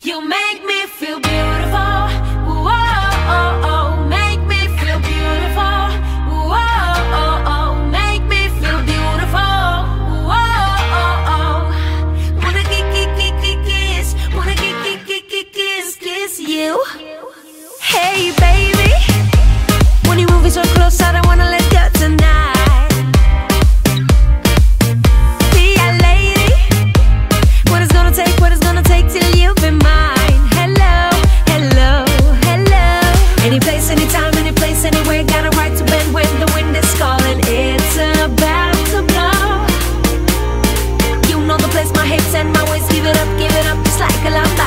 You make me feel beautiful. Whoa, make me feel beautiful. Whoa, make me feel beautiful. Whoa, wanna kiss, wanna kiss you. Hey baby, when you're moving so close, I don't wanna let go tonight. Be a lady. What it's gonna take till you be mine. Hello, hello, hello. Any place, anytime, any place, anywhere. Got a right to bend when the wind is calling. It's about to blow. You know the place, my hips and my waist. Give it up, just like a lot.